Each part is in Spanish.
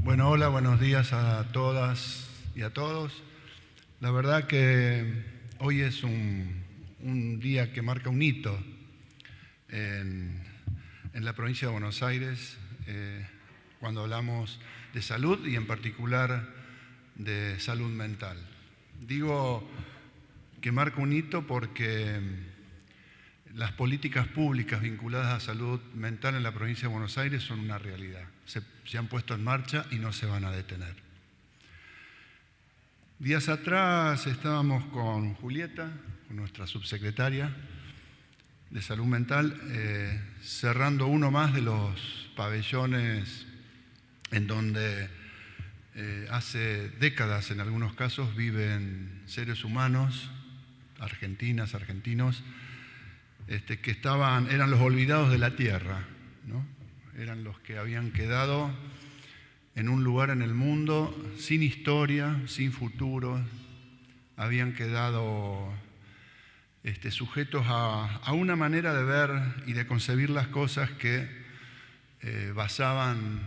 Bueno, hola, buenos días a todas y a todos. La verdad que hoy es un día que marca un hito en la provincia de Buenos Aires, cuando hablamos de salud y en particular de salud mental. Digo que marca un hito porque las políticas públicas vinculadas a salud mental en la provincia de Buenos Aires son una realidad. Se han puesto en marcha y no se van a detener. Días atrás estábamos con Julieta, con nuestra subsecretaria de Salud Mental, cerrando uno más de los pabellones en donde hace décadas, en algunos casos, viven seres humanos, argentinas, argentinos, que eran los olvidados de la tierra, ¿no? Eran los que habían quedado en un lugar en el mundo sin historia, sin futuro, habían quedado sujetos a una manera de ver y de concebir las cosas que basaban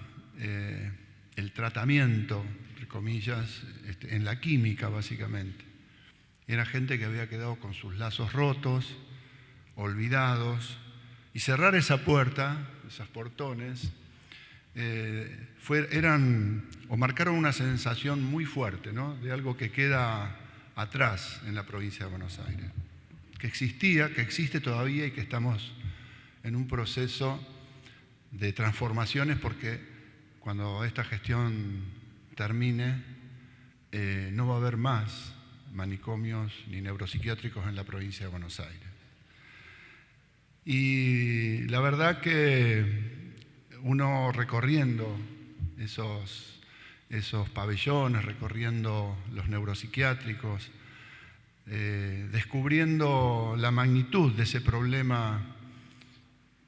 el tratamiento, entre comillas, en la química básicamente. Era gente que había quedado con sus lazos rotos, olvidados, y cerrar esa puerta, esos portones, marcaron una sensación muy fuerte, ¿no? De algo que queda atrás en la provincia de Buenos Aires, que existía, que existe todavía y que estamos en un proceso de transformaciones porque cuando esta gestión termine no va a haber más manicomios ni neuropsiquiátricos en la provincia de Buenos Aires. Y la verdad que uno recorriendo esos pabellones, recorriendo los neuropsiquiátricos, descubriendo la magnitud de ese problema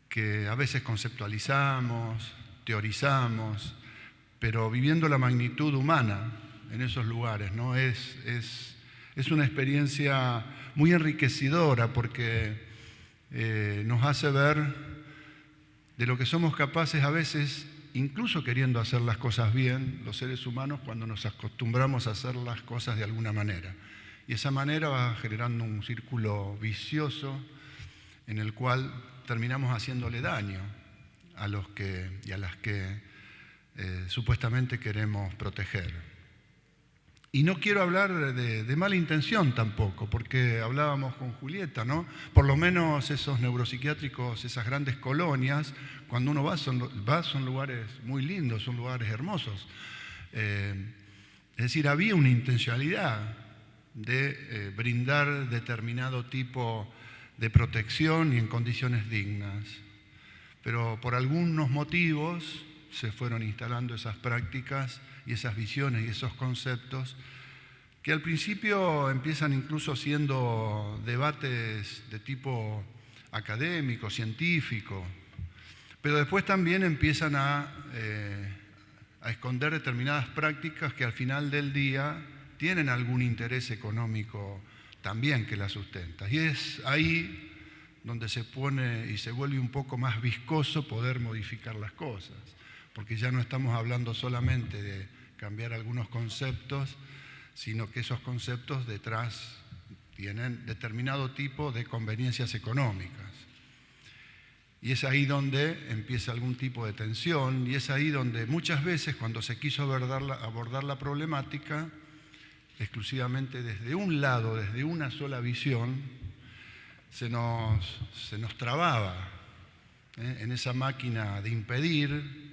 que a veces conceptualizamos, teorizamos, pero viviendo la magnitud humana en esos lugares, ¿no? Es una experiencia muy enriquecedora porque nos hace ver de lo que somos capaces a veces, incluso queriendo hacer las cosas bien, los seres humanos, cuando nos acostumbramos a hacer las cosas de alguna manera. Y esa manera va generando un círculo vicioso en el cual terminamos haciéndole daño a los que y a las que supuestamente queremos proteger. Y no quiero hablar de mala intención tampoco, porque hablábamos con Julieta, ¿no? Por lo menos esos neuropsiquiátricos, esas grandes colonias, cuando uno va son lugares muy lindos, son lugares hermosos. Es decir, había una intencionalidad de brindar determinado tipo de protección y en condiciones dignas. Pero por algunos motivos se fueron instalando esas prácticas y esas visiones y esos conceptos que al principio empiezan incluso siendo debates de tipo académico, científico, pero después también empiezan a esconder determinadas prácticas que al final del día tienen algún interés económico también que las sustenta. Y es ahí donde se pone y se vuelve un poco más viscoso poder modificar las cosas, porque ya no estamos hablando solamente de cambiar algunos conceptos, sino que esos conceptos detrás tienen determinado tipo de conveniencias económicas. Y es ahí donde empieza algún tipo de tensión, y es ahí donde muchas veces cuando se quiso abordar la problemática, exclusivamente desde un lado, desde una sola visión, se nos trababa en esa máquina de impedir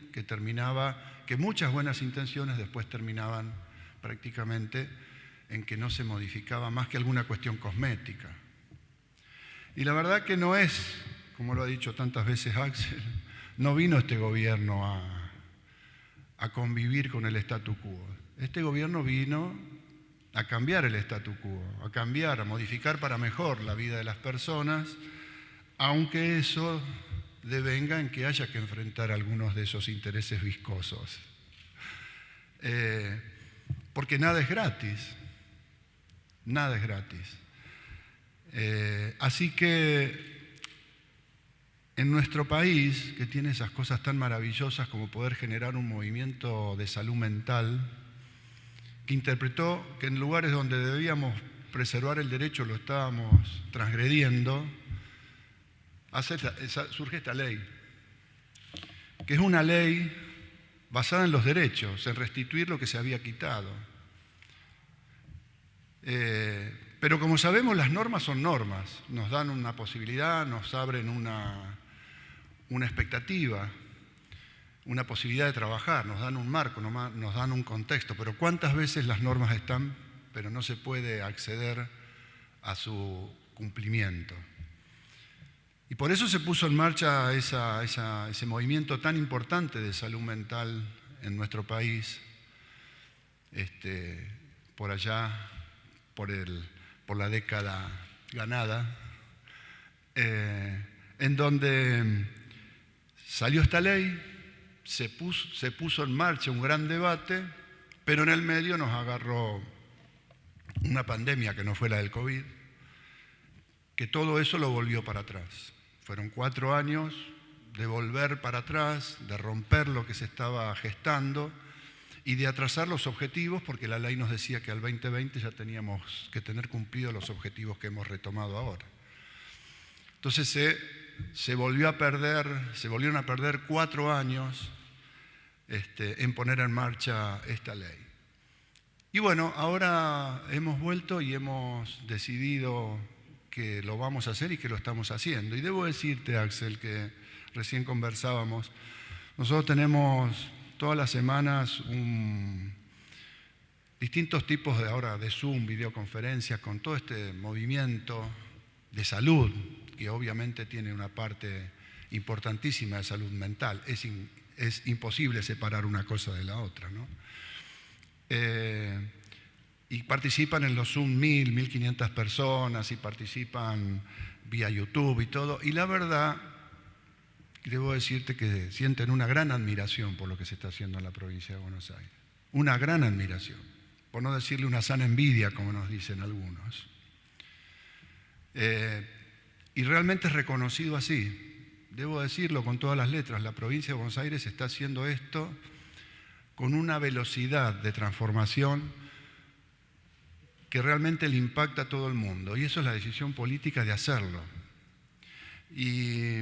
que muchas buenas intenciones después terminaban prácticamente en que no se modificaba más que alguna cuestión cosmética. Y la verdad que no es, como lo ha dicho tantas veces Axel, no vino este gobierno a convivir con el statu quo. Este gobierno vino a cambiar el statu quo, a modificar para mejor la vida de las personas, aunque eso devenga en que haya que enfrentar algunos de esos intereses viscosos. Porque nada es gratis, nada es gratis. Así que en nuestro país, que tiene esas cosas tan maravillosas como poder generar un movimiento de salud mental, que interpretó que en lugares donde debíamos preservar el derecho lo estábamos transgrediendo, surge esta ley, que es una ley basada en los derechos, en restituir lo que se había quitado. Pero como sabemos, las normas son normas, nos dan una posibilidad, nos abren una expectativa, una posibilidad de trabajar, nos dan un marco, nos dan un contexto, pero ¿cuántas veces las normas están, pero no se puede acceder a su cumplimiento? Y por eso se puso en marcha ese movimiento tan importante de salud mental en nuestro país, por allá, por la década ganada, en donde salió esta ley, se puso en marcha un gran debate, pero en el medio nos agarró una pandemia que no fue la del COVID, que todo eso lo volvió para atrás. Fueron 4 años de volver para atrás, de romper lo que se estaba gestando y de atrasar los objetivos, porque la ley nos decía que al 2020 ya teníamos que tener cumplidos los objetivos que hemos retomado ahora. Entonces se volvieron a perder 4 años en poner en marcha esta ley. Y bueno, ahora hemos vuelto y hemos decidido que lo vamos a hacer y que lo estamos haciendo. Y debo decirte, Axel, que recién conversábamos, nosotros tenemos todas las semanas distintos tipos de Zoom, videoconferencias, con todo este movimiento de salud, que obviamente tiene una parte importantísima de salud mental. Es imposible separar una cosa de la otra, ¿no? Y participan en los Zoom 1.000, 1.500 personas y participan vía YouTube y todo. Y la verdad, debo decirte que sienten una gran admiración por lo que se está haciendo en la provincia de Buenos Aires. Una gran admiración, por no decirle una sana envidia, como nos dicen algunos. Y realmente es reconocido así. Debo decirlo con todas las letras, la provincia de Buenos Aires está haciendo esto con una velocidad de transformación que realmente le impacta a todo el mundo. Y eso es la decisión política de hacerlo. Y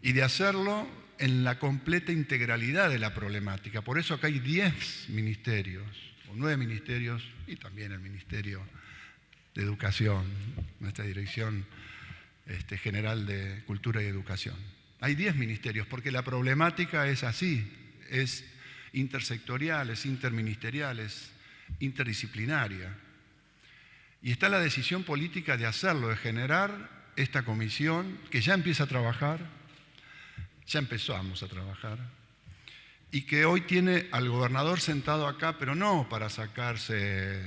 de hacerlo en la completa integralidad de la problemática. Por eso acá hay 10 ministerios, o 9 ministerios, y también el Ministerio de Educación, nuestra Dirección General de Cultura y Educación. Hay 10 ministerios, porque la problemática es así, es intersectorial, es interministerial, es interdisciplinaria. Y está la decisión política de hacerlo, de generar esta comisión que ya empieza a trabajar, ya empezamos a trabajar, y que hoy tiene al gobernador sentado acá, pero no para sacarse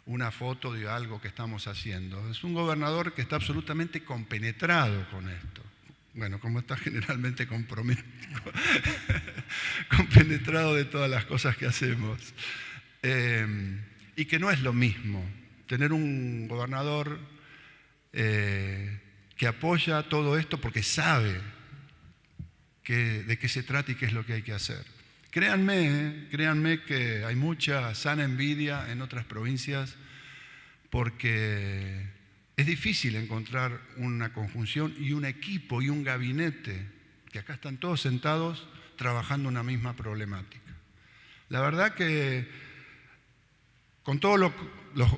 una foto de algo que estamos haciendo. Es un gobernador que está absolutamente compenetrado con esto. Bueno, como está generalmente compenetrado de todas las cosas que hacemos. Y que no es lo mismo tener un gobernador que apoya todo esto porque sabe de qué se trata y qué es lo que hay que hacer. Créanme que hay mucha sana envidia en otras provincias porque es difícil encontrar una conjunción y un equipo y un gabinete, que acá están todos sentados trabajando una misma problemática. La verdad que con todos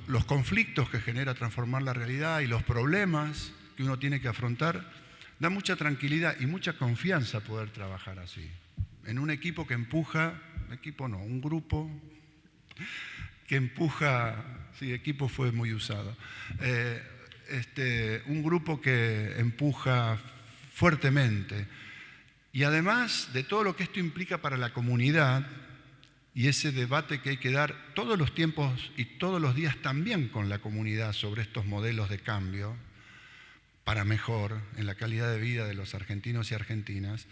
los conflictos que genera transformar la realidad y los problemas que uno tiene que afrontar, da mucha tranquilidad y mucha confianza poder trabajar así. En un equipo que empuja, un grupo que empuja, sí, equipo fue muy usado, un grupo que empuja fuertemente. Y además de todo lo que esto implica para la comunidad, y ese debate que hay que dar todos los tiempos y todos los días también con la comunidad sobre estos modelos de cambio para mejor en la calidad de vida de los argentinos y argentinas,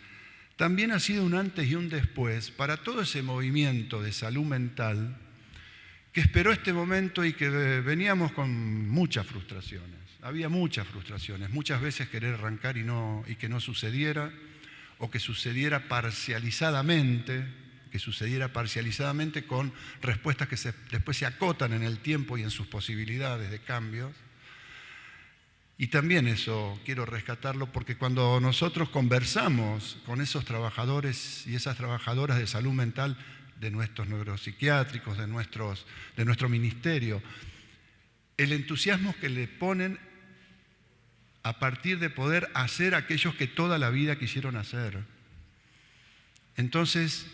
también ha sido un antes y un después para todo ese movimiento de salud mental que esperó este momento y que veníamos con muchas frustraciones. Había muchas frustraciones, muchas veces querer arrancar y que no sucediera, o que sucediera parcializadamente, con respuestas que después se acotan en el tiempo y en sus posibilidades de cambios. Y también eso quiero rescatarlo, porque cuando nosotros conversamos con esos trabajadores y esas trabajadoras de salud mental de nuestros neuropsiquiátricos, de nuestro ministerio, el entusiasmo que le ponen a partir de poder hacer aquellos que toda la vida quisieron hacer. Entonces,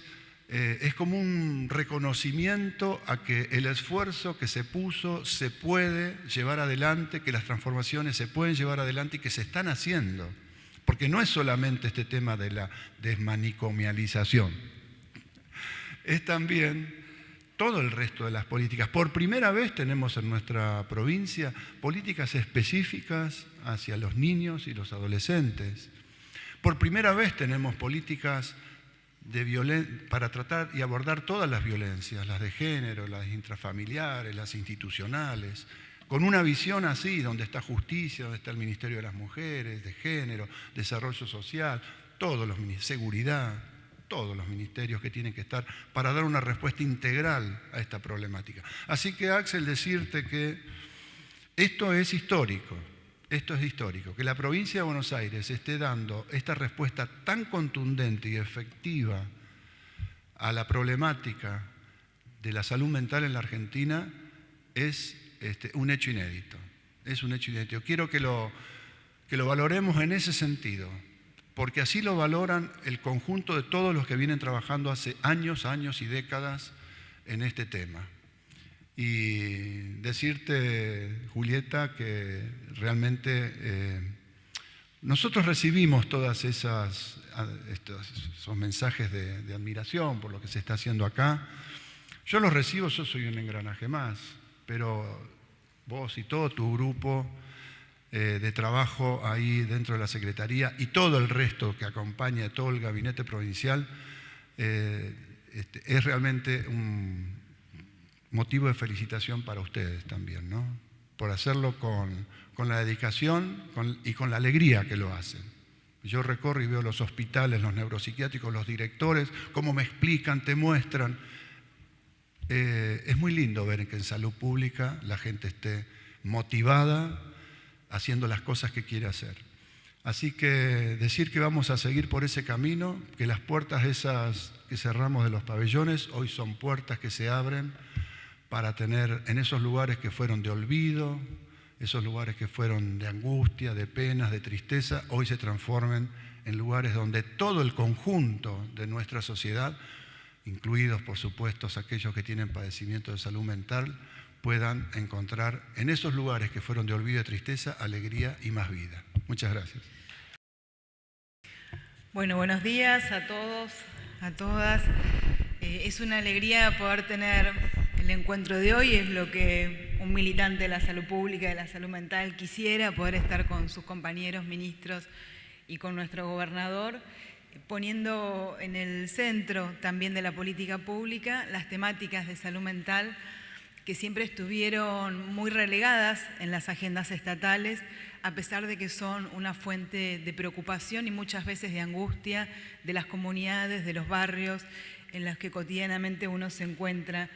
es como un reconocimiento a que el esfuerzo que se puso se puede llevar adelante, que las transformaciones se pueden llevar adelante y que se están haciendo. Porque no es solamente este tema de la desmanicomialización, es también todo el resto de las políticas. Por primera vez tenemos en nuestra provincia políticas específicas hacia los niños y los adolescentes. Por primera vez tenemos políticas para tratar y abordar todas las violencias, las de género, las intrafamiliares, las institucionales, con una visión así, donde está justicia, donde está el Ministerio de las Mujeres, de Género, Desarrollo Social, todos los ministerios, seguridad, todos los ministerios que tienen que estar para dar una respuesta integral a esta problemática. Así que, Axel, decirte que esto es histórico, que la provincia de Buenos Aires esté dando esta respuesta tan contundente y efectiva a la problemática de la salud mental en la Argentina es un hecho inédito. Es un hecho inédito. Quiero que lo valoremos en ese sentido, porque así lo valoran el conjunto de todos los que vienen trabajando hace años y décadas en este tema. Y decirte, Julieta, que realmente nosotros recibimos todas esos mensajes de admiración por lo que se está haciendo acá. Yo los recibo, yo soy un engranaje más, pero vos y todo tu grupo de trabajo ahí dentro de la Secretaría y todo el resto que acompaña, todo el gabinete provincial, es realmente un motivo de felicitación para ustedes también, ¿no? Por hacerlo con la dedicación y con la alegría que lo hacen. Yo recorro y veo los hospitales, los neuropsiquiátricos, los directores, cómo me explican, te muestran. Es muy lindo ver que en salud pública la gente esté motivada, haciendo las cosas que quiere hacer. Así que decir que vamos a seguir por ese camino, que las puertas esas que cerramos de los pabellones hoy son puertas que se abren para tener en esos lugares que fueron de olvido, esos lugares que fueron de angustia, de penas, de tristeza, hoy se transformen en lugares donde todo el conjunto de nuestra sociedad, incluidos por supuesto aquellos que tienen padecimiento de salud mental, puedan encontrar en esos lugares que fueron de olvido y tristeza, alegría y más vida. Muchas gracias. Bueno, buenos días a todos, a todas. Es una alegría poder tener el encuentro de hoy, es lo que un militante de la salud pública, de la salud mental quisiera, poder estar con sus compañeros ministros y con nuestro gobernador, poniendo en el centro también de la política pública las temáticas de salud mental que siempre estuvieron muy relegadas en las agendas estatales, a pesar de que son una fuente de preocupación y muchas veces de angustia de las comunidades, de los barrios, en las que cotidianamente uno se encuentra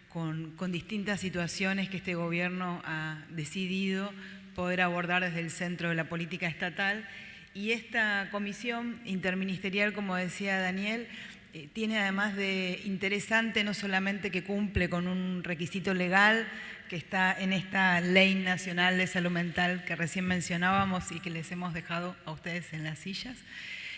con distintas situaciones que este gobierno ha decidido poder abordar desde el centro de la política estatal. Y esta comisión interministerial, como decía Daniel, tiene además de interesante no solamente que cumple con un requisito legal que está en esta Ley Nacional de Salud Mental que recién mencionábamos y que les hemos dejado a ustedes en las sillas,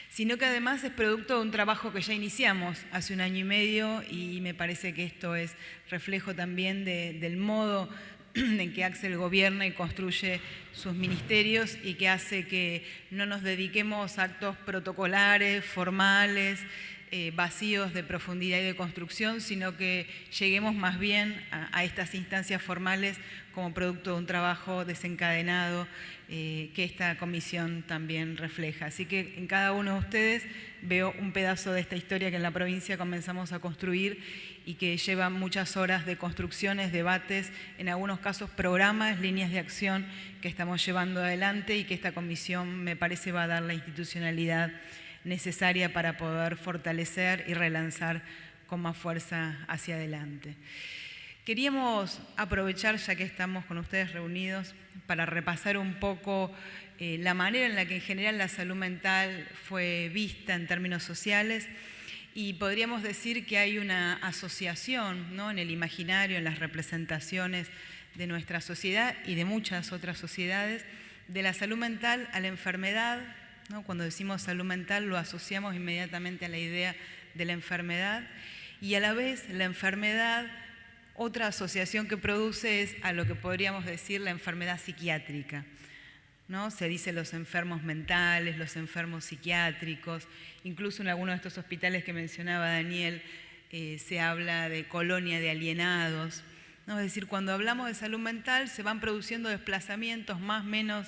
sino que además es producto de un trabajo que ya iniciamos hace 1 año y medio y me parece que esto es reflejo también del modo en que Axel gobierna y construye sus ministerios y que hace que no nos dediquemos a actos protocolares, formales, vacíos de profundidad y de construcción, sino que lleguemos más bien a estas instancias formales como producto de un trabajo desencadenado que esta comisión también refleja. Así que en cada uno de ustedes veo un pedazo de esta historia que en la provincia comenzamos a construir y que lleva muchas horas de construcciones, debates, en algunos casos programas, líneas de acción que estamos llevando adelante y que esta comisión me parece va a dar la institucionalidad necesaria para poder fortalecer y relanzar con más fuerza hacia adelante. Queríamos aprovechar, ya que estamos con ustedes reunidos, para repasar un poco la manera en la que en general la salud mental fue vista en términos sociales, y podríamos decir que hay una asociación, ¿no?, en el imaginario, en las representaciones de nuestra sociedad y de muchas otras sociedades, de la salud mental a la enfermedad, ¿no? Cuando decimos salud mental lo asociamos inmediatamente a la idea de la enfermedad, y a la vez la enfermedad, otra asociación que produce es a lo que podríamos decir la enfermedad psiquiátrica, ¿no? Se dice los enfermos mentales, los enfermos psiquiátricos, incluso en algunos de estos hospitales que mencionaba Daniel se habla de colonia de alienados, ¿no? Es decir, cuando hablamos de salud mental se van produciendo desplazamientos más o menos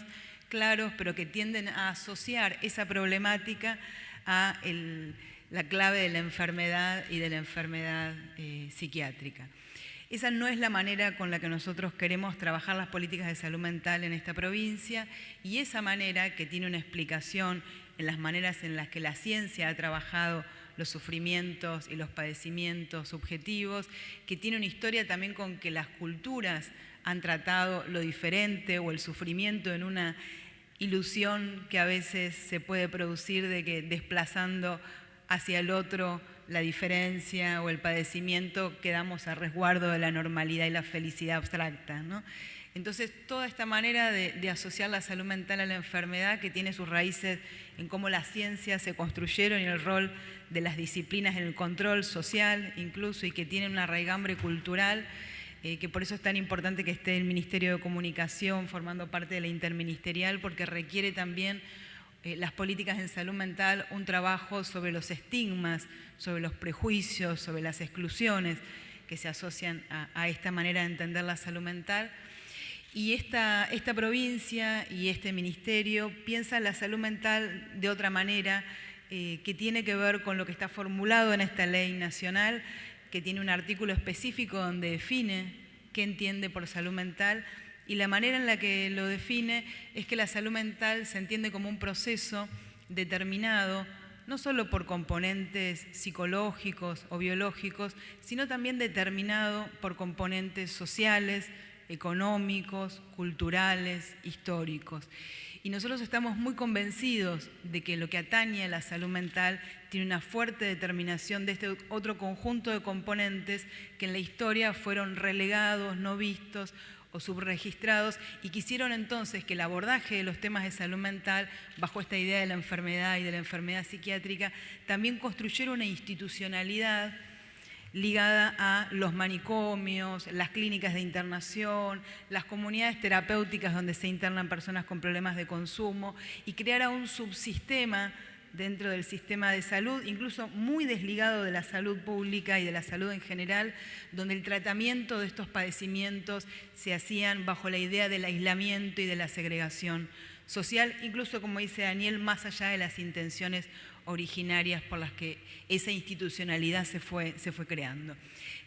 claros, pero que tienden a asociar esa problemática a la clave de la enfermedad y de la enfermedad psiquiátrica. Esa no es la manera con la que nosotros queremos trabajar las políticas de salud mental en esta provincia, y esa manera, que tiene una explicación en las maneras en las que la ciencia ha trabajado los sufrimientos y los padecimientos subjetivos, que tiene una historia también con que las culturas han tratado lo diferente o el sufrimiento en una ilusión que a veces se puede producir de que desplazando hacia el otro la diferencia o el padecimiento quedamos a resguardo de la normalidad y la felicidad abstracta, ¿no? Entonces, toda esta manera de asociar la salud mental a la enfermedad, que tiene sus raíces en cómo las ciencias se construyeron y el rol de las disciplinas en el control social incluso, y que tiene una raigambre cultural, que por eso es tan importante que esté el Ministerio de Comunicación formando parte de la interministerial, porque requiere también las políticas en salud mental un trabajo sobre los estigmas, sobre los prejuicios, sobre las exclusiones que se asocian a esta manera de entender la salud mental. Y esta provincia y este ministerio piensa la salud mental de otra manera, que tiene que ver con lo que está formulado en esta ley nacional, que tiene un artículo específico donde define qué entiende por salud mental, y la manera en la que lo define es que la salud mental se entiende como un proceso determinado, no solo por componentes psicológicos o biológicos, sino también determinado por componentes sociales, económicos, culturales, históricos. Y nosotros estamos muy convencidos de que lo que atañe a la salud mental tiene una fuerte determinación de este otro conjunto de componentes que en la historia fueron relegados, no vistos o subregistrados, y quisieron entonces que el abordaje de los temas de salud mental, bajo esta idea de la enfermedad y de la enfermedad psiquiátrica, también construyera una institucionalidad ligada a los manicomios, las clínicas de internación, las comunidades terapéuticas donde se internan personas con problemas de consumo, y creara un subsistema dentro del sistema de salud, incluso muy desligado de la salud pública y de la salud en general, donde el tratamiento de estos padecimientos se hacían bajo la idea del aislamiento y de la segregación social, incluso, como dice Daniel, más allá de las intenciones originarias por las que esa institucionalidad se fue creando.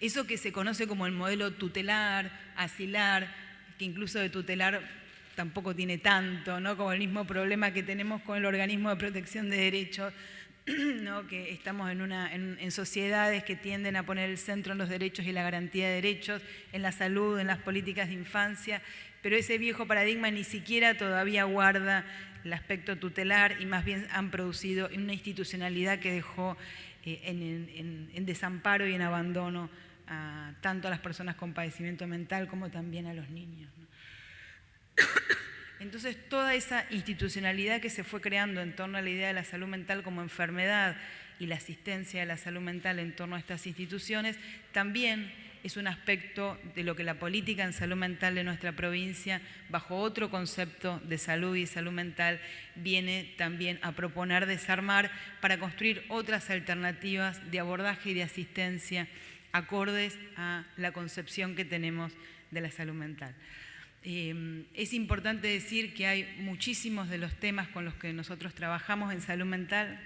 Eso que se conoce como el modelo tutelar, asilar, que incluso de tutelar tampoco tiene tanto, ¿no?, como el mismo problema que tenemos con el organismo de protección de derechos, ¿no?, que estamos en sociedades que tienden a poner el centro en los derechos y la garantía de derechos, en la salud, en las políticas de infancia, pero ese viejo paradigma ni siquiera todavía guarda el aspecto tutelar, y más bien han producido una institucionalidad que dejó en desamparo y en abandono tanto a las personas con padecimiento mental como también a los niños, ¿no? Entonces, toda esa institucionalidad que se fue creando en torno a la idea de la salud mental como enfermedad y la asistencia de la salud mental en torno a estas instituciones, también es un aspecto de lo que la política en salud mental de nuestra provincia, bajo otro concepto de salud y salud mental, viene también a proponer desarmar para construir otras alternativas de abordaje y de asistencia acordes a la concepción que tenemos de la salud mental. Es importante decir que hay muchísimos de los temas con los que nosotros trabajamos en salud mental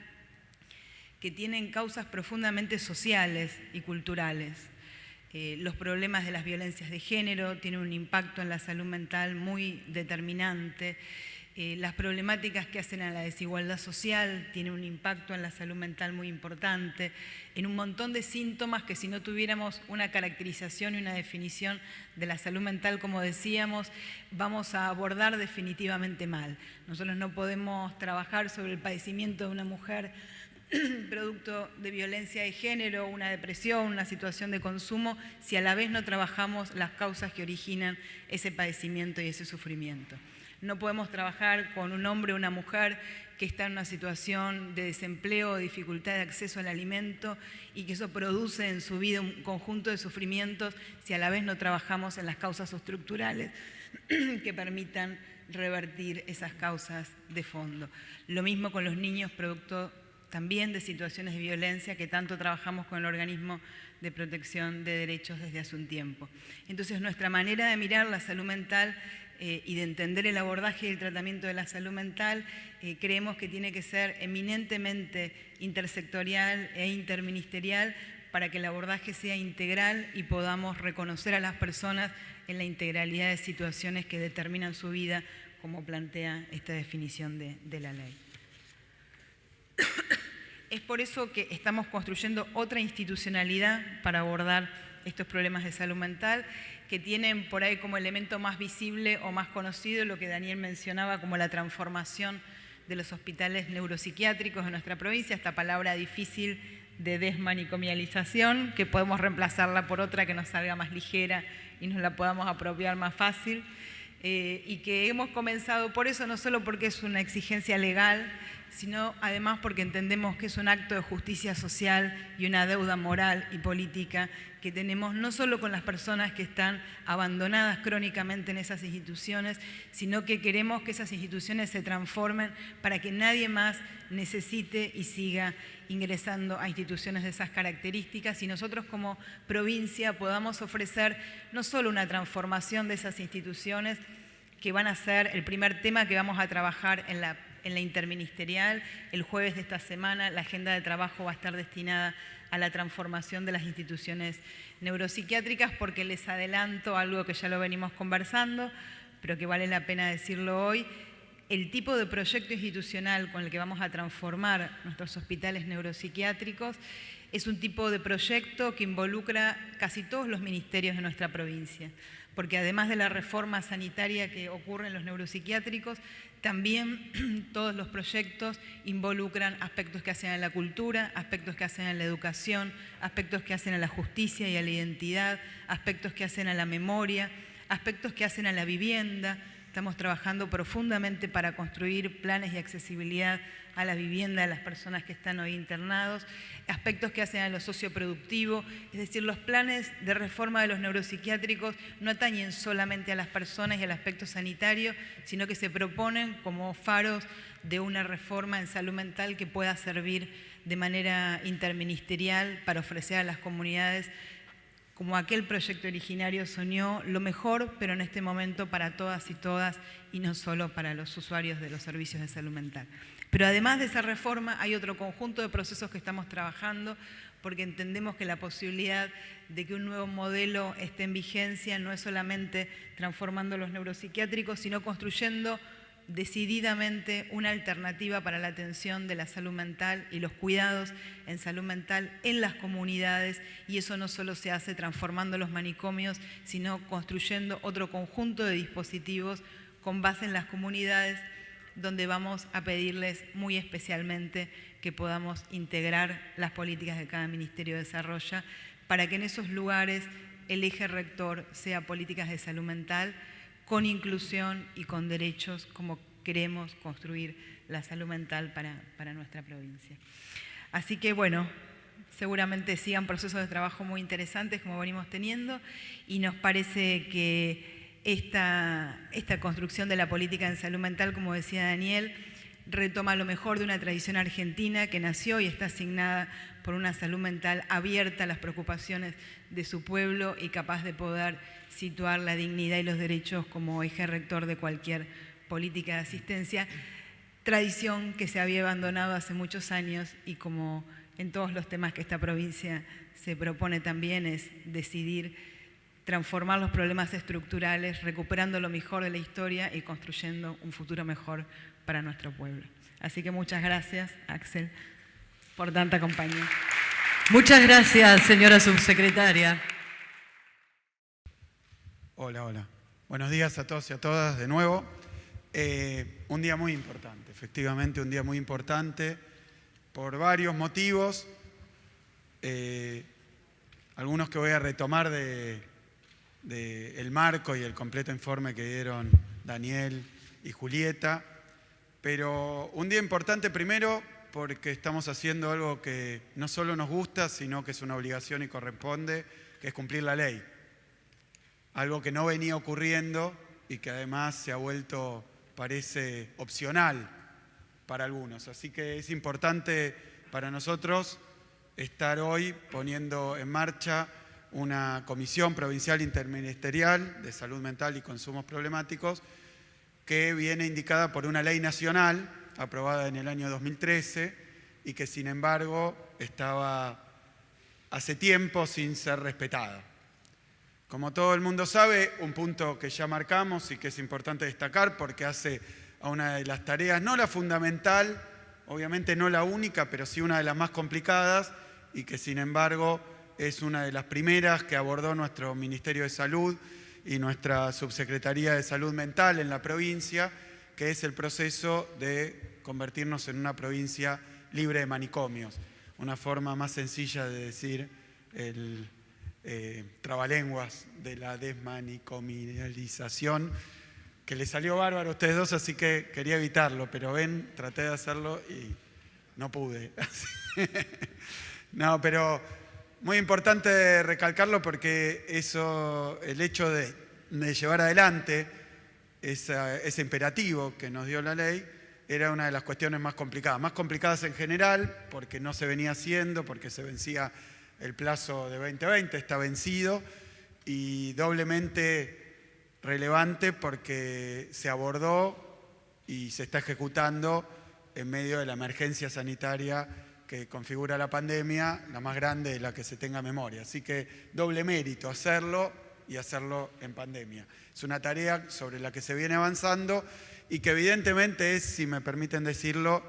que tienen causas profundamente sociales y culturales. Los problemas de las violencias de género tienen un impacto en la salud mental muy determinante. Las problemáticas que hacen a la desigualdad social tienen un impacto en la salud mental muy importante, en un montón de síntomas que si no tuviéramos una caracterización y una definición de la salud mental, como decíamos, vamos a abordar definitivamente mal. Nosotros no podemos trabajar sobre el padecimiento de una mujer producto de violencia de género, una depresión, una situación de consumo, si a la vez no trabajamos las causas que originan ese padecimiento y ese sufrimiento. No podemos trabajar con un hombre o una mujer que está en una situación de desempleo o dificultad de acceso al alimento y que eso produce en su vida un conjunto de sufrimientos si a la vez no trabajamos en las causas estructurales que permitan revertir esas causas de fondo. Lo mismo con los niños producto también de situaciones de violencia que tanto trabajamos con el organismo de protección de derechos desde hace un tiempo. Entonces nuestra manera de mirar la salud mental y de entender el abordaje y el tratamiento de la salud mental, creemos que tiene que ser eminentemente intersectorial e interministerial para que el abordaje sea integral y podamos reconocer a las personas en la integralidad de situaciones que determinan su vida, como plantea esta definición de la ley. Es por eso que estamos construyendo otra institucionalidad para abordar estos problemas de salud mental, que tienen por ahí como elemento más visible o más conocido lo que Daniel mencionaba como la transformación de los hospitales neuropsiquiátricos de nuestra provincia, esta palabra difícil de desmanicomialización, que podemos reemplazarla por otra que nos salga más ligera y nos la podamos apropiar más fácil, y que hemos comenzado por eso, no solo porque es una exigencia legal, sino además porque entendemos que es un acto de justicia social y una deuda moral y política que tenemos no solo con las personas que están abandonadas crónicamente en esas instituciones, sino que queremos que esas instituciones se transformen para que nadie más necesite y siga ingresando a instituciones de esas características y nosotros como provincia podamos ofrecer no solo una transformación de esas instituciones, que van a ser el primer tema que vamos a trabajar en la interministerial. El jueves de esta semana la agenda de trabajo va a estar destinada a la transformación de las instituciones neuropsiquiátricas, porque les adelanto algo que ya lo venimos conversando, pero que vale la pena decirlo hoy. El tipo de proyecto institucional con el que vamos a transformar nuestros hospitales neuropsiquiátricos es un tipo de proyecto que involucra casi todos los ministerios de nuestra provincia, porque además de la reforma sanitaria que ocurre en los neuropsiquiátricos, también todos los proyectos involucran aspectos que hacen a la cultura, aspectos que hacen a la educación, aspectos que hacen a la justicia y a la identidad, aspectos que hacen a la memoria, aspectos que hacen a la vivienda. Estamos trabajando profundamente para construir planes de accesibilidad a la vivienda de las personas que están hoy internados, aspectos que hacen a lo socioproductivo, es decir, los planes de reforma de los neuropsiquiátricos no atañen solamente a las personas y al aspecto sanitario, sino que se proponen como faros de una reforma en salud mental que pueda servir de manera interministerial para ofrecer a las comunidades, como aquel proyecto originario soñó, lo mejor, pero en este momento para todas y no solo para los usuarios de los servicios de salud mental. Pero además de esa reforma hay otro conjunto de procesos que estamos trabajando porque entendemos que la posibilidad de que un nuevo modelo esté en vigencia no es solamente transformando los neuropsiquiátricos, sino construyendo decididamente una alternativa para la atención de la salud mental y los cuidados en salud mental en las comunidades, y eso no solo se hace transformando los manicomios, sino construyendo otro conjunto de dispositivos con base en las comunidades, donde vamos a pedirles muy especialmente que podamos integrar las políticas que cada ministerio desarrolla para que en esos lugares el eje rector sea políticas de salud mental con inclusión y con derechos, como queremos construir la salud mental para nuestra provincia. Así que bueno, seguramente sigan procesos de trabajo muy interesantes como venimos teniendo, y nos parece que esta construcción de la política en salud mental, como decía Daniel, retoma lo mejor de una tradición argentina que nació y está asignada por una salud mental abierta a las preocupaciones de su pueblo y capaz de poder situar la dignidad y los derechos como eje rector de cualquier política de asistencia, tradición que se había abandonado hace muchos años y como en todos los temas que esta provincia se propone también es decidir transformar los problemas estructurales, recuperando lo mejor de la historia y construyendo un futuro mejor para nuestro pueblo. Así que muchas gracias, Axel, por tanta compañía. Muchas gracias, señora subsecretaria. Hola, hola. Buenos días a todos y a todas de nuevo. Un día muy importante, efectivamente un día muy importante por varios motivos, algunos que voy a retomar de el marco y el completo informe que dieron Daniel y Julieta, pero un día importante primero porque estamos haciendo algo que no solo nos gusta, sino que es una obligación y corresponde, que es cumplir la ley. Algo que no venía ocurriendo y que además se ha vuelto, parece, opcional para algunos. Así que es importante para nosotros estar hoy poniendo en marcha una comisión provincial interministerial de salud mental y consumos problemáticos que viene indicada por una ley nacional aprobada en el año 2013 y que sin embargo estaba hace tiempo sin ser respetada. Como todo el mundo sabe, un punto que ya marcamos y que es importante destacar porque hace a una de las tareas, no la fundamental, obviamente no la única, pero sí una de las más complicadas y que sin embargo es una de las primeras que abordó nuestro Ministerio de Salud y nuestra Subsecretaría de Salud Mental en la provincia, que es el proceso de convertirnos en una provincia libre de manicomios. Una forma más sencilla de decir el trabalenguas de la desmanicomialización, que le salió bárbaro a ustedes dos, así que quería evitarlo, pero ven, traté de hacerlo y no pude. No, pero muy importante recalcarlo porque eso, el hecho de llevar adelante ese imperativo que nos dio la ley, era una de las cuestiones más complicadas en general, porque no se venía haciendo, porque se vencía el plazo de 2020, está vencido, y doblemente relevante porque se abordó y se está ejecutando en medio de la emergencia sanitaria que configura la pandemia, la más grande de la que se tenga memoria. Así que doble mérito hacerlo y hacerlo en pandemia. Es una tarea sobre la que se viene avanzando y que evidentemente es, si me permiten decirlo,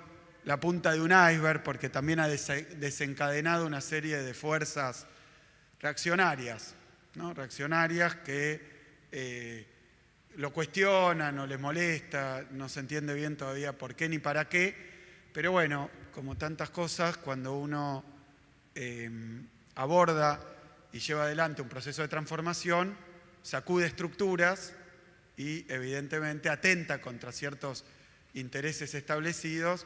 la punta de un iceberg, porque también ha desencadenado una serie de fuerzas reaccionarias, ¿no? Reaccionarias que lo cuestionan o les molesta, no se entiende bien todavía por qué ni para qué, pero bueno, como tantas cosas, cuando uno aborda y lleva adelante un proceso de transformación, sacude estructuras y evidentemente atenta contra ciertos intereses establecidos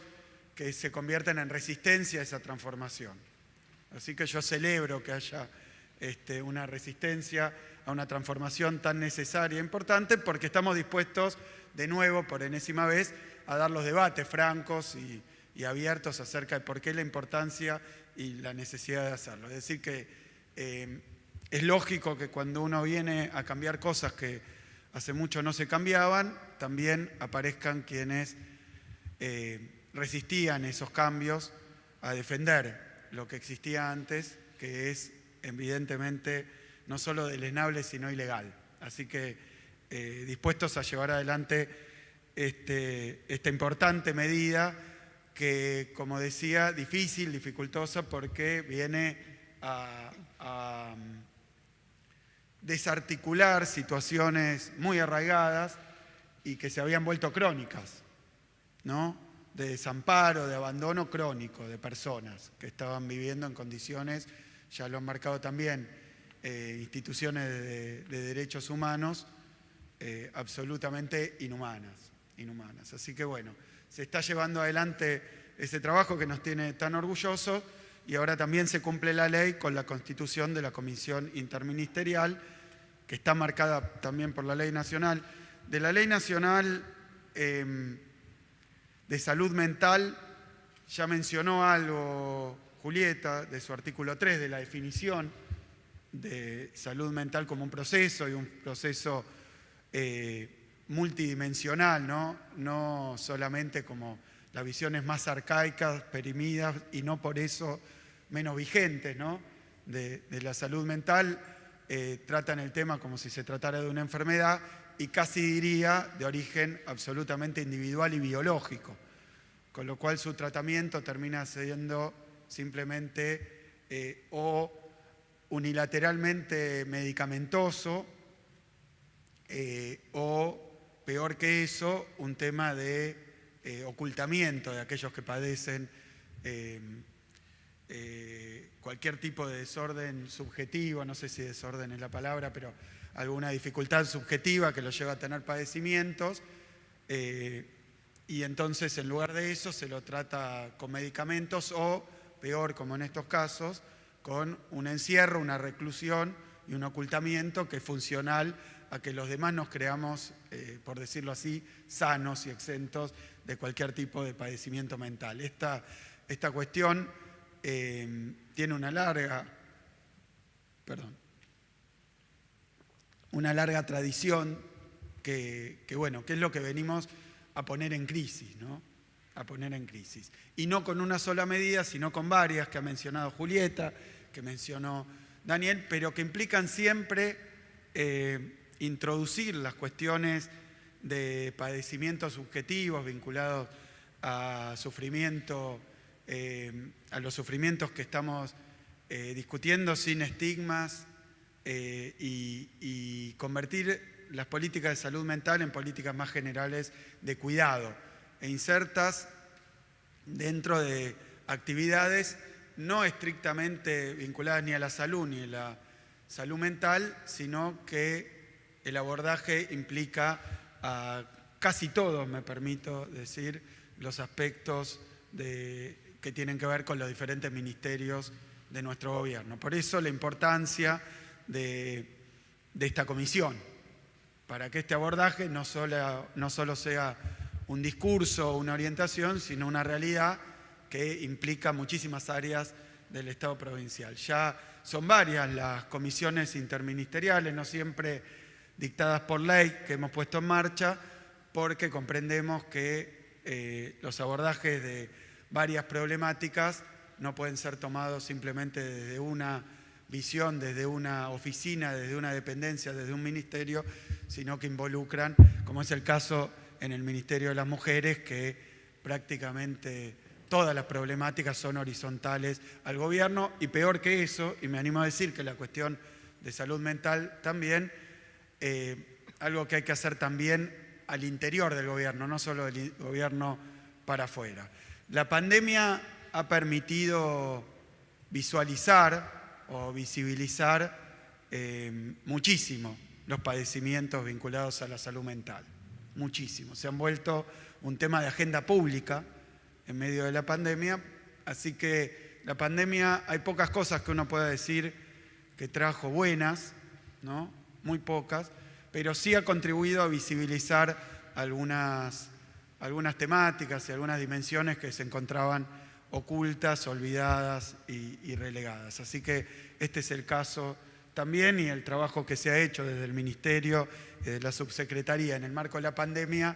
que se convierten en resistencia a esa transformación. Así que yo celebro que haya una resistencia a una transformación tan necesaria e importante porque estamos dispuestos de nuevo, por enésima vez, a dar los debates francos y abiertos acerca de por qué la importancia y la necesidad de hacerlo. Es decir, que es lógico que cuando uno viene a cambiar cosas que hace mucho no se cambiaban, también aparezcan quienes resistían esos cambios a defender lo que existía antes, que es evidentemente no solo deleznable, sino ilegal. Así que dispuestos a llevar adelante esta importante medida que, como decía, difícil, dificultosa, porque viene a desarticular situaciones muy arraigadas y que se habían vuelto crónicas, ¿no? De desamparo, de abandono crónico de personas que estaban viviendo en condiciones, ya lo han marcado también instituciones de derechos humanos, absolutamente inhumanas. Así que bueno, se está llevando adelante ese trabajo que nos tiene tan orgullosos y ahora también se cumple la ley con la constitución de la Comisión Interministerial, que está marcada también por la Ley Nacional. De la Ley Nacional de Salud Mental ya mencionó algo Julieta, de su artículo 3, de la definición de salud mental como un proceso, y un proceso multidimensional, no solamente como las visiones más arcaicas, perimidas y no por eso menos vigentes, ¿no? de la salud mental. Tratan el tema como si se tratara de una enfermedad y casi diría de origen absolutamente individual y biológico, con lo cual su tratamiento termina siendo simplemente o unilateralmente medicamentoso o, peor que eso, un tema de ocultamiento de aquellos que padecen cualquier tipo de desorden subjetivo, no sé si desorden es la palabra, pero alguna dificultad subjetiva que los lleva a tener padecimientos, y entonces en lugar de eso se lo trata con medicamentos o, peor como en estos casos, con un encierro, una reclusión y un ocultamiento que es funcional a que los demás nos creamos, por decirlo así, sanos y exentos de cualquier tipo de padecimiento mental. Esta cuestión tiene una larga tradición que es lo que venimos a poner en crisis, ¿no? A poner en crisis. Y no con una sola medida, sino con varias que ha mencionado Julieta, que mencionó Daniel, pero que implican siempre introducir las cuestiones de padecimientos subjetivos vinculados a sufrimiento, a los sufrimientos que estamos discutiendo sin estigmas, y convertir las políticas de salud mental en políticas más generales de cuidado e insertas dentro de actividades no estrictamente vinculadas ni a la salud ni a la salud mental, sino que el abordaje implica a casi todos, me permito decir, los aspectos que tienen que ver con los diferentes ministerios de nuestro gobierno. Por eso la importancia de esta comisión, para que este abordaje no solo sea un discurso o una orientación, sino una realidad que implica muchísimas áreas del Estado provincial. Ya son varias las comisiones interministeriales, no siempre dictadas por ley, que hemos puesto en marcha, porque comprendemos que los abordajes de varias problemáticas no pueden ser tomados simplemente desde una visión, desde una oficina, desde una dependencia, desde un ministerio, sino que involucran, como es el caso en el Ministerio de las Mujeres, que prácticamente todas las problemáticas son horizontales al gobierno, y peor que eso, y me animo a decir que la cuestión de salud mental también, algo que hay que hacer también al interior del gobierno, no solo del gobierno para afuera. La pandemia ha permitido visualizar o visibilizar muchísimo los padecimientos vinculados a la salud mental, muchísimo. Se han vuelto un tema de agenda pública en medio de la pandemia, así que la pandemia, hay pocas cosas que uno pueda decir que trajo buenas, ¿no? Muy pocas, pero sí ha contribuido a visibilizar algunas temáticas y algunas dimensiones que se encontraban ocultas, olvidadas y relegadas. Así que este es el caso también, y el trabajo que se ha hecho desde el Ministerio, de la Subsecretaría en el marco de la pandemia,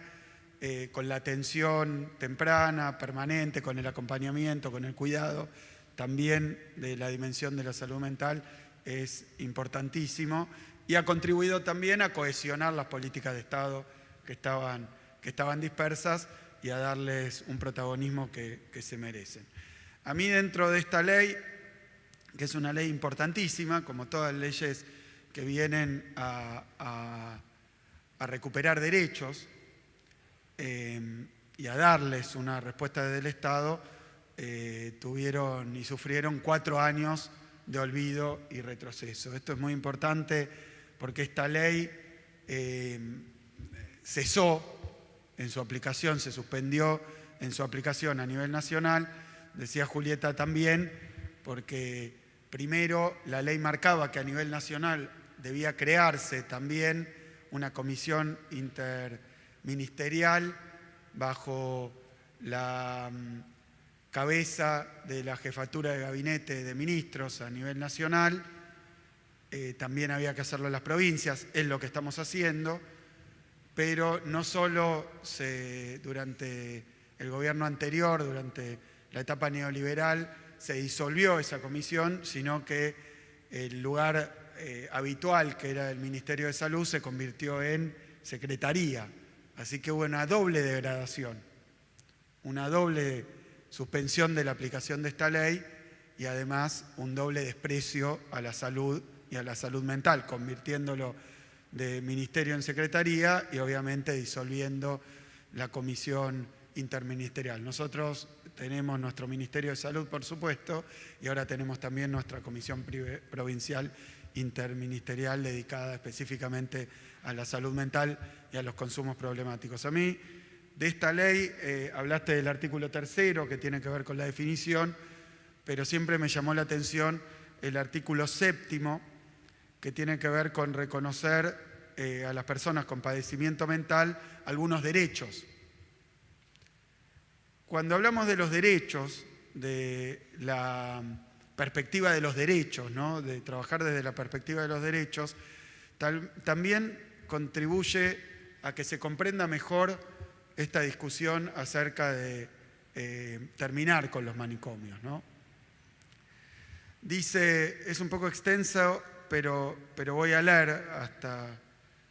con la atención temprana, permanente, con el acompañamiento, con el cuidado, también de la dimensión de la salud mental, es importantísimo, y ha contribuido también a cohesionar las políticas de Estado que estaban dispersas y a darles un protagonismo que se merecen. A mí, dentro de esta ley, que es una ley importantísima, como todas las leyes que vienen a recuperar derechos y a darles una respuesta desde el Estado, tuvieron y sufrieron 4 años de olvido y retroceso. Esto es muy importante porque esta ley cesó en su aplicación, se suspendió en su aplicación a nivel nacional. Decía Julieta también, porque primero la ley marcaba que a nivel nacional debía crearse también una comisión interministerial bajo la cabeza de la jefatura de gabinete de ministros a nivel nacional. También había que hacerlo en las provincias, es lo que estamos haciendo, pero no solo durante el gobierno anterior, durante la etapa neoliberal, se disolvió esa comisión, sino que el lugar habitual, que era el Ministerio de Salud, se convirtió en secretaría. Así que hubo una doble degradación, una doble suspensión de la aplicación de esta ley y además un doble desprecio a la salud y a la salud mental, convirtiéndolo de ministerio en secretaría y obviamente disolviendo la comisión interministerial. Nosotros tenemos nuestro Ministerio de Salud, por supuesto, y ahora tenemos también nuestra comisión provincial interministerial dedicada específicamente a la salud mental y a los consumos problemáticos. A mí, de esta ley, hablaste del artículo 3º, que tiene que ver con la definición, pero siempre me llamó la atención el artículo 7º, que tiene que ver con reconocer a las personas con padecimiento mental algunos derechos. Cuando hablamos de los derechos, de la perspectiva de los derechos, ¿no? De trabajar desde la perspectiva de los derechos, también contribuye a que se comprenda mejor esta discusión acerca de terminar con los manicomios, ¿no? Dice, es un poco extenso, pero voy a leer hasta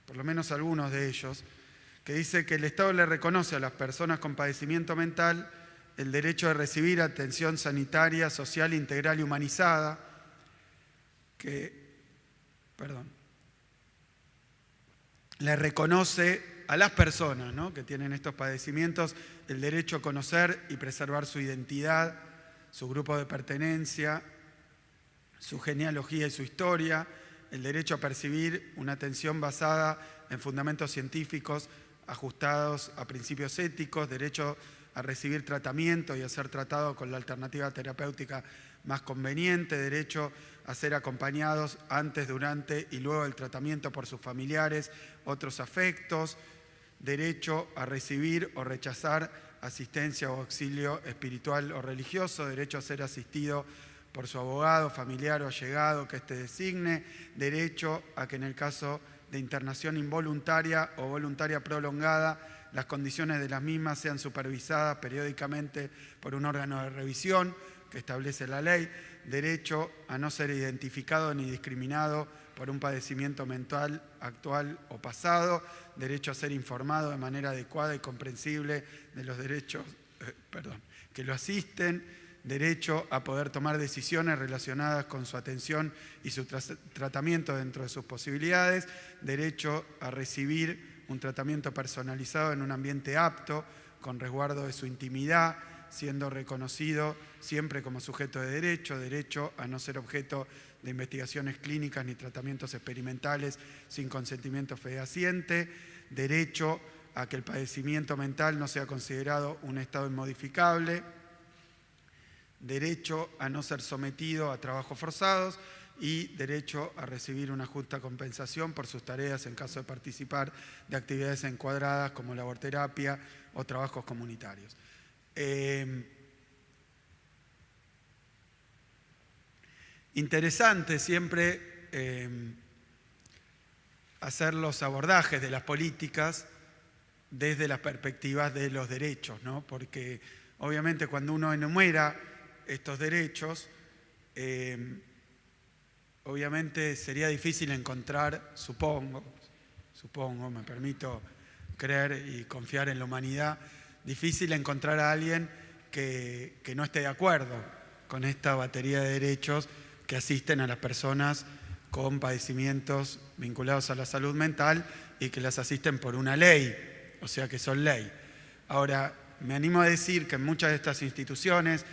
por lo menos algunos de ellos, que dice que el Estado le reconoce a las personas con padecimiento mental el derecho de recibir atención sanitaria, social, integral y humanizada, le reconoce a las personas, ¿no?, que tienen estos padecimientos el derecho a conocer y preservar su identidad, su grupo de pertenencia, su genealogía y su historia, el derecho a percibir una atención basada en fundamentos científicos ajustados a principios éticos, derecho a recibir tratamiento y a ser tratado con la alternativa terapéutica más conveniente, derecho a ser acompañados antes, durante y luego del tratamiento por sus familiares, otros afectos, derecho a recibir o rechazar asistencia o auxilio espiritual o religioso, derecho a ser asistido por su abogado, familiar o allegado que éste designe, derecho a que en el caso de internación involuntaria o voluntaria prolongada, las condiciones de las mismas sean supervisadas periódicamente por un órgano de revisión que establece la ley, derecho a no ser identificado ni discriminado por un padecimiento mental actual o pasado, derecho a ser informado de manera adecuada y comprensible de los derechos que lo asisten, derecho a poder tomar decisiones relacionadas con su atención y su tratamiento dentro de sus posibilidades, derecho a recibir un tratamiento personalizado en un ambiente apto, con resguardo de su intimidad, siendo reconocido siempre como sujeto de derecho, derecho a no ser objeto de investigaciones clínicas ni tratamientos experimentales sin consentimiento fehaciente, derecho a que el padecimiento mental no sea considerado un estado inmodificable, derecho a no ser sometido a trabajos forzados y derecho a recibir una justa compensación por sus tareas en caso de participar de actividades encuadradas como laborterapia o trabajos comunitarios. Interesante siempre hacer los abordajes de las políticas desde las perspectivas de los derechos, ¿no? Porque obviamente cuando uno enumera estos derechos, obviamente sería difícil encontrar, supongo, me permito creer y confiar en la humanidad, difícil encontrar a alguien que no esté de acuerdo con esta batería de derechos que asisten a las personas con padecimientos vinculados a la salud mental y que las asisten por una ley, o sea que son ley. Ahora, me animo a decir que en muchas de estas instituciones,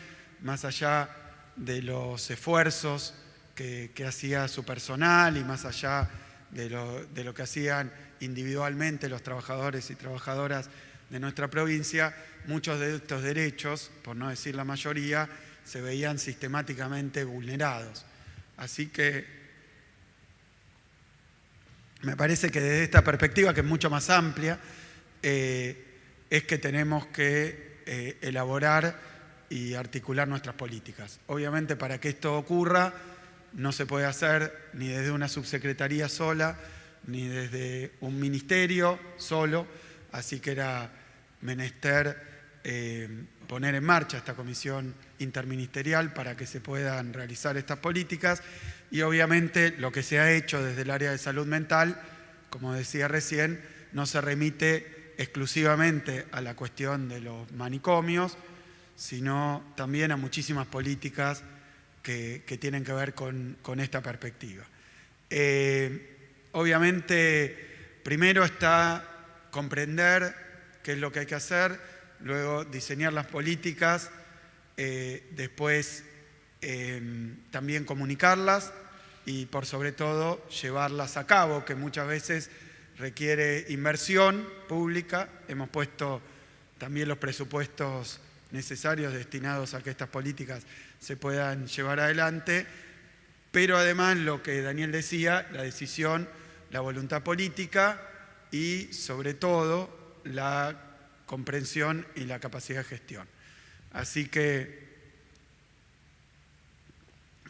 más allá de los esfuerzos que hacía su personal y más allá de lo que hacían individualmente los trabajadores y trabajadoras de nuestra provincia, muchos de estos derechos, por no decir la mayoría, se veían sistemáticamente vulnerados. Así que me parece que desde esta perspectiva, que es mucho más amplia, es que tenemos que elaborar y articular nuestras políticas. Obviamente, para que esto ocurra, no se puede hacer ni desde una subsecretaría sola, ni desde un ministerio solo, así que era menester poner en marcha esta comisión interministerial para que se puedan realizar estas políticas, y obviamente lo que se ha hecho desde el área de salud mental, como decía recién, no se remite exclusivamente a la cuestión de los manicomios, sino también a muchísimas políticas que tienen que ver con esta perspectiva. Obviamente, primero está comprender qué es lo que hay que hacer, luego diseñar las políticas, después también comunicarlas y por sobre todo llevarlas a cabo, que muchas veces requiere inversión pública. Hemos puesto también los presupuestos necesarios destinados a que estas políticas se puedan llevar adelante, pero además lo que Daniel decía, la decisión, la voluntad política y sobre todo la comprensión y la capacidad de gestión. Así que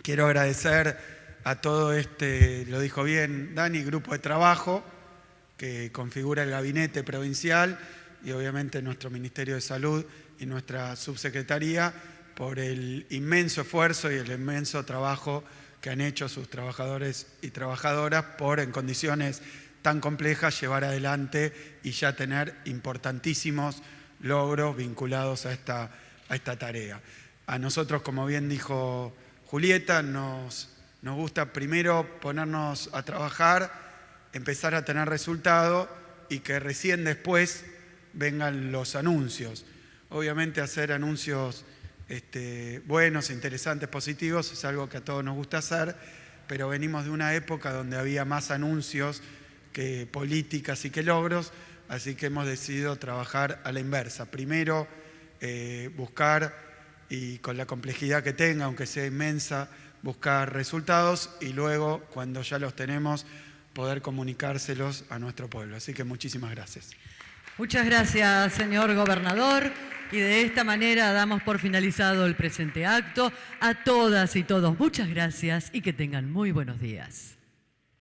quiero agradecer a todo lo dijo bien Dani, grupo de trabajo que configura el gabinete provincial y obviamente nuestro Ministerio de Salud y nuestra subsecretaría por el inmenso esfuerzo y el inmenso trabajo que han hecho sus trabajadores y trabajadoras por, en condiciones tan complejas, llevar adelante y ya tener importantísimos logros vinculados a esta tarea. A nosotros, como bien dijo Julieta, nos gusta primero ponernos a trabajar, empezar a tener resultado y que recién después vengan los anuncios. Obviamente hacer anuncios buenos, interesantes, positivos es algo que a todos nos gusta hacer, pero venimos de una época donde había más anuncios que políticas y que logros, así que hemos decidido trabajar a la inversa. Primero buscar, y con la complejidad que tenga, aunque sea inmensa, buscar resultados y luego, cuando ya los tenemos, poder comunicárselos a nuestro pueblo. Así que muchísimas gracias. Muchas gracias, señor gobernador. Y de esta manera damos por finalizado el presente acto. A todas y todos, muchas gracias y que tengan muy buenos días.